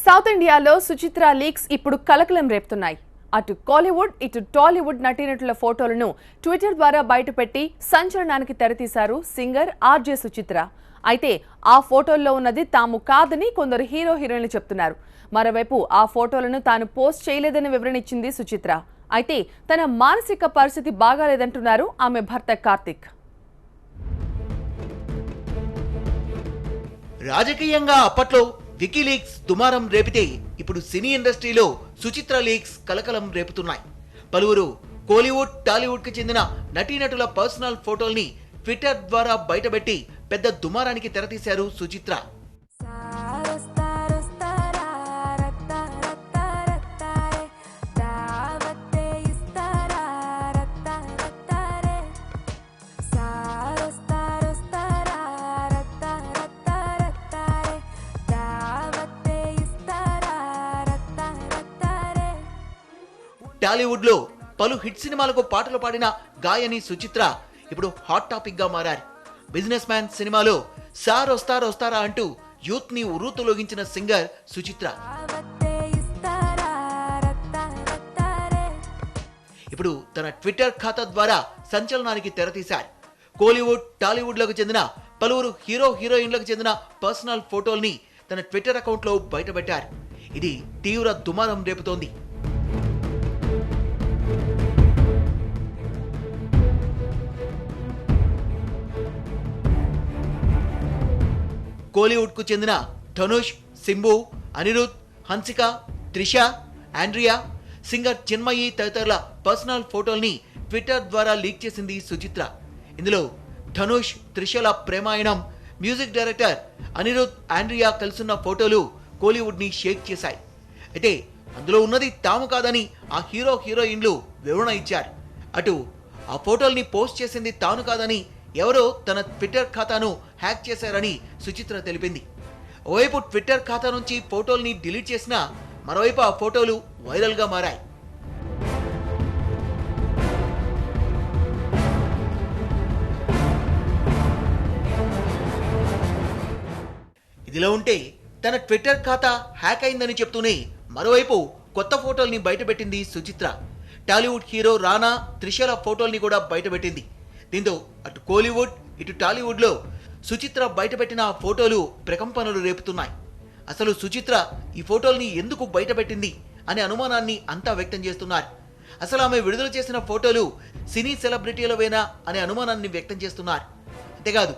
South ఇండియాలో Suchitra leaks ఇప్పుడు కలకలం రేపుతున్నాయి. అటు కాలీవుడ్ ఇటు టాలీవుడ్ నటీనటుల ఫోటోలను ట్విట్టర్ ద్వారా బయటపెట్టి సంచలనానికి తెరతీశారు సింగర్ ఆర్జే సుచిత్ర. అయితే ఆ ఫోటోల్లో ఉన్నది తాము కాదని కొందరు హీరో హీరోయిన్లు చెప్తున్నారు. మరోవైపు ఆ ఫోటోలను తాను పోస్ట్ చేయలేదని వివరణ ఇచ్చింది సుచిత్ర. అయితే తన మానసిక పరిస్థితి బాగాలేదంటున్నారు ఆమె భర్త కార్తిక్. రాజకీయంగా అప్పట్లో వికీలీక్స్ దుమారం రేపితే ఇప్పుడు సినీ ఇండస్ట్రీలో సుచిత్ర లీక్స్ కలకలం రేపుతున్నాయి. పలువురు కోలీవుడ్ టాలీవుడ్ కి చెందిన నటీనటుల పర్సనల్ ఫోటోల్ని ట్విట్టర్ ద్వారా బయటపెట్టి పెద్ద దుమారానికి తెరతీశారు సుచిత్ర. టాలీవుడ్ లో పలు హిట్ సినిమాలకు పాటలు పాడిన గాయని సుచిత్ర ఇప్పుడు హాట్ టాపిక్ గా మారారు. బిజినెస్ మ్యాన్ సినిమాలో సార్ వస్తారా అంటూ యూత్ ని ఉర్రూతలొగించిన సింగర్ సుచిత్ర ఇప్పుడు తన ట్విట్టర్ ఖాతా ద్వారా సంచలనానికి తెరతీశారు. కోలీవుడ్ టాలీవుడ్ లకు చెందిన పలువురు హీరో హీరోయిన్లకు చెందిన పర్సనల్ ఫోటోల్ని తన ట్విట్టర్ అకౌంట్ లో బయటపెట్టారు. ఇది తీవ్ర దుమారం రేపుతోంది. కోలీవుడ్ కు చెందిన ధనుష్, సింబు, అనిరుద్, హన్సిక, త్రిష, ఆండ్రియా, సింగర్ చిన్మయి తదితరుల పర్సనల్ ఫోటోల్ని ట్విట్టర్ ద్వారా లీక్ చేసింది సుచిత్ర. ఇందులో ధనుష్, త్రిషల ప్రేమాయణం, మ్యూజిక్ డైరెక్టర్ అనిరుద్, ఆండ్రియా కలిసున్న ఫోటోలు కోలీవుడ్ ని షేక్ చేశాయి. అయితే అందులో ఉన్నది తాము కాదని ఆ హీరో హీరోయిన్లు వివరణ ఇచ్చారు. అటు ఆ ఫోటోల్ని పోస్ట్ చేసింది తాను కాదని ఎవరో తన ట్విట్టర్ ఖాతాను హ్యాక్ చేశారని సుచిత్ర తెలిపింది. ఓవైపు ట్విట్టర్ ఖాతా నుంచి ఫోటోల్ని డిలీట్ చేసినా మరోవైపు ఆ ఫోటోలు వైరల్ గా మారాయి. ఇదిలో ఉంటే తన ట్విట్టర్ ఖాతా హ్యాక్ అయిందని చెప్తూనే మరోవైపు కొత్త ఫోటోల్ని బయటపెట్టింది సుచిత్ర. టాలీవుడ్ హీరో రానా, త్రిషల ఫోటోల్ని కూడా బయటపెట్టింది. దీంతో అటు కోలీవుడ్ ఇటు టాలీవుడ్ లో సుచిత్ర బయటపెట్టిన ఫోటోలు ప్రకంపనలు రేపుతున్నాయి. అసలు సుచిత్ర ఈ ఫోటోల్ని ఎందుకు బయటపెట్టింది అనే అనుమానాన్ని అంతా వ్యక్తం చేస్తున్నారు. అసలు ఆమె విడుదల చేసిన ఫోటోలు సినీ సెలబ్రిటీలవేనా అనే అనుమానాన్ని వ్యక్తం చేస్తున్నారు. అంతేకాదు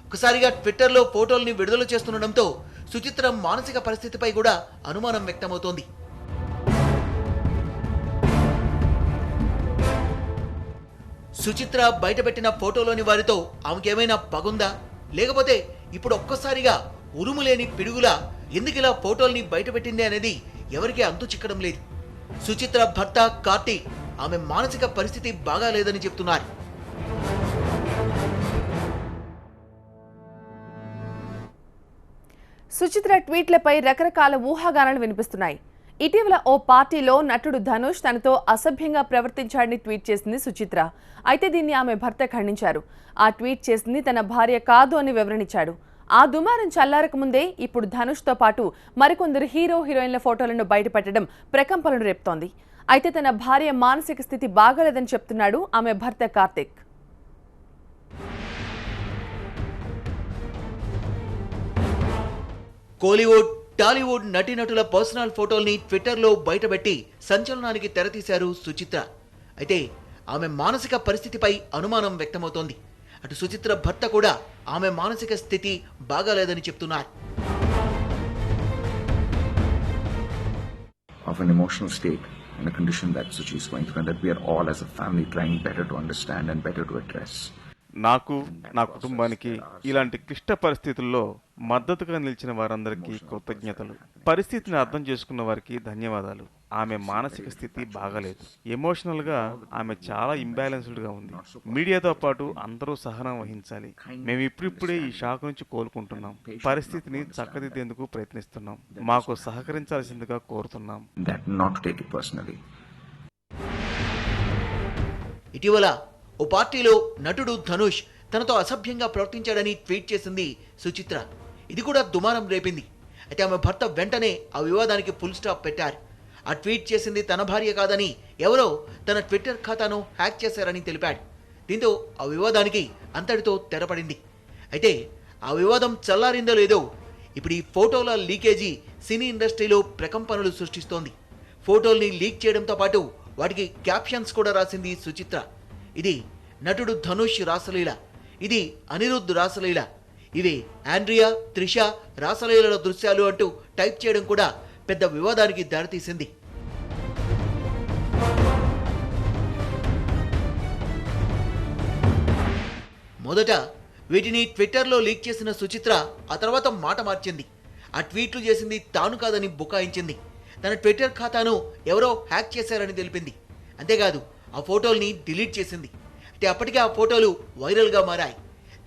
ఒకసారిగా ట్విట్టర్లో ఫోటోల్ని విడుదల చేస్తుండటంతో సుచిత్ర మానసిక పరిస్థితిపై కూడా అనుమానం వ్యక్తమవుతోంది. సుచిత్ర బయటపెట్టిన ఫోటోలోని వారితో ఆమెకేమైనా పగుందా, లేకపోతే ఇప్పుడు ఒక్కసారిగా ఉరుములేని పిడుగులా ఎందుకిలా ఫోటోల్ని బయటపెట్టింది అనేది ఎవరికీ అంతు చిక్కడం లేదు. సుచిత్ర భర్త కార్తీక్ ఆమె మానసిక పరిస్థితి బాగాలేదని చెప్తున్నారు. సుచిత్ర ట్వీట్లపై రకరకాల ఊహాగానాలు వినిపిస్తున్నాయి. ఇటీవల ఓ పార్టీలో నటుడు ధనుష్ తనతో అసభ్యంగా ప్రవర్తించాడని ట్వీట్ చేసింది సుచిత్ర. అయితే దీన్ని ఆమె భర్త ఖండించారు. ఆ ట్వీట్ చేసింది తన భార్య కాదు అని వివరణించాడు. ఆ దుమారం చల్లారక ముందే ఇప్పుడు ధనుష్తో పాటు మరికొందరు హీరో హీరోయిన్ల ఫోటోలను బయటపెట్టడం ప్రకంపనలు రేపుతోంది. అయితే తన భార్య మానసిక స్థితి బాగాలేదని చెప్తున్నాడు ఆమె భర్త కార్తిక్. కోలీవుడ్ టాలీవుడ్ నటీనటుల పర్సనల్ ఫోటోల్ని ట్విట్టర్లో బయటపెట్టి సంచలనానికి తెరతీశారు సుచిత్ర. అయితే ఆమె మానసిక పరిస్థితిపై అనుమానం వ్యక్తమవుతోంది. అటు సుచిత్ర భర్త కూడా ఆమె మానసిక స్థితి బాగాలేదని చెప్తున్నారు. Of an emotional state and a condition that Suchi is going through, and that we are all as a family trying better to understand and better to address. నాకు నా కుటుంబానికి ఇలాంటి క్లిష్ట పరిస్థితుల్లో మద్దతుగా నిలిచిన వారందరికీ కృతజ్ఞతలు. పరిస్థితిని అర్థం చేసుకున్న వారికి ధన్యవాదాలు. ఆమె మానసిక స్థితి బాగాలేదు. ఎమోషనల్ గా ఆమె చాలా ఇంబ్యాలెన్స్డ్ గా ఉంది. మీడియాతో పాటు అందరూ సహనం వహించాలి. మేము ఇప్పుడిప్పుడే ఈ షాక్ నుంచి కోలుకుంటున్నాం. పరిస్థితిని చక్కదిద్దేందుకు ప్రయత్నిస్తున్నాం. మాకు సహకరించాల్సిందిగా కోరుతున్నాం. ఇటీవల ఓ పార్టీలో నటుడు ధనుష్ తనతో అసభ్యంగా ప్రవర్తించాడని ట్వీట్ చేసింది సుచిత్ర. ఇది కూడా దుమారం రేపింది. అయితే ఆమె భర్త వెంటనే ఆ వివాదానికి ఫుల్ స్టాప్ పెట్టారు. ఆ ట్వీట్ చేసింది తన భార్య కాదని ఎవరో తన ట్విట్టర్ ఖాతాను హ్యాక్ చేశారని తెలిపాడు. దీంతో ఆ వివాదానికి అంతటితో తెరపడింది. అయితే ఆ వివాదం చల్లారిందో లేదో ఇప్పుడు ఈ ఫోటోల లీకేజీ సినీ ఇండస్ట్రీలో ప్రకంపనలు సృష్టిస్తోంది. ఫోటోల్ని లీక్ చేయడంతో పాటు వాటికి క్యాప్షన్స్ కూడా రాసింది సుచిత్ర. ఇది నటుడు ధనుష్ రాసలీల, ఇది అనిరుద్ధ్ రాసలీల, ఇవి ఆండ్రియా, త్రిష రాసలీలల దృశ్యాలు అంటూ టైప్ చేయడం కూడా పెద్ద వివాదానికి దారితీసింది. మొదట వీటిని ట్విట్టర్లో లీక్ చేసిన సుచిత్ర ఆ తర్వాత మాట మార్చింది. ఆ ట్వీట్లు చేసింది తాను కాదని బుకాయించింది. తన ట్విట్టర్ ఖాతాను ఎవరో హ్యాక్ చేశారని తెలిపింది. అంతేకాదు ఆ ఫోటోల్ని డిలీట్ చేసింది. అయితే అప్పటికే ఆ ఫోటోలు వైరల్గా మారాయి.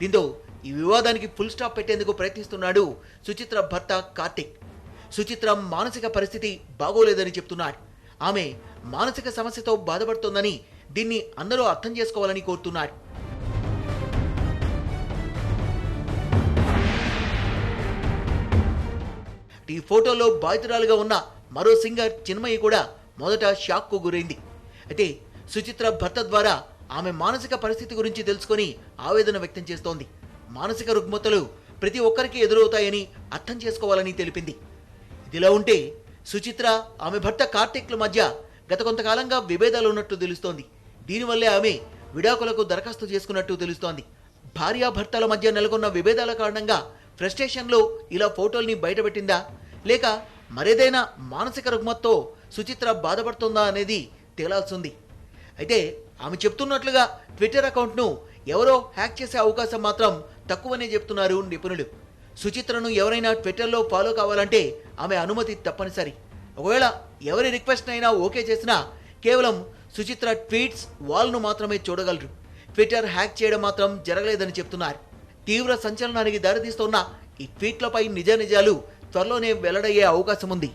దీంతో ఈ వివాదానికి ఫుల్ స్టాప్ పెట్టేందుకు ప్రయత్నిస్తున్నాడు సుచిత్ర భర్త కార్తిక్. సుచిత్ర మానసిక పరిస్థితి బాగోలేదని చెప్తున్నాడు. ఆమె మానసిక సమస్యతో బాధపడుతోందని, దీన్ని అందరూ అర్థం చేసుకోవాలని కోరుతున్నాడు. ఈ ఫోటోలో బాధితురాలుగా ఉన్న మరో సింగర్ చిన్మయి కూడా మొదట షాక్కు గురైంది. అయితే సుచిత్ర భర్త ద్వారా ఆమె మానసిక పరిస్థితి గురించి తెలుసుకొని ఆవేదన వ్యక్తం చేస్తోంది. మానసిక రుగ్మతలు ప్రతి ఒక్కరికి ఎదురవుతాయని అర్థం చేసుకోవాలని తెలిపింది. ఇదిలా ఉంటే సుచిత్ర ఆమె భర్త కార్తిక్ల మధ్య గత కొంతకాలంగా విభేదాలు ఉన్నట్టు తెలుస్తోంది. దీనివల్లే ఆమె విడాకులకు దరఖాస్తు చేసుకున్నట్టు తెలుస్తోంది. భార్యాభర్తల మధ్య నెలకొన్న విభేదాల కారణంగా ఫ్రస్ట్రేషన్లో ఇలా ఫోటోల్ని బయటపెట్టిందా, లేక మరేదైనా మానసిక రుగ్మతతో సుచిత్ర బాధపడుతుందా అనేది తేలాల్సింది. అయితే ఆమె చెప్తున్నట్లుగా ట్విట్టర్ అకౌంట్ను ఎవరో హ్యాక్ చేసే అవకాశం మాత్రం తక్కువనే చెప్తున్నారు నిపుణులు. సుచిత్రను ఎవరైనా ట్విట్టర్లో ఫాలో కావాలంటే ఆమె అనుమతి తప్పనిసరి. ఒకవేళ ఎవరి రిక్వెస్ట్ అయినా ఓకే చేసినా కేవలం సుచిత్ర ట్వీట్స్ వాల్ను మాత్రమే చూడగలరు. ట్విట్టర్ హ్యాక్ చేయడం మాత్రం జరగలేదని చెప్తున్నారు. తీవ్ర సంచలనానికి దారితీస్తున్న ఈ ట్వీట్లపై నిజాలు త్వరలోనే వెల్లడయ్యే అవకాశం ఉంది.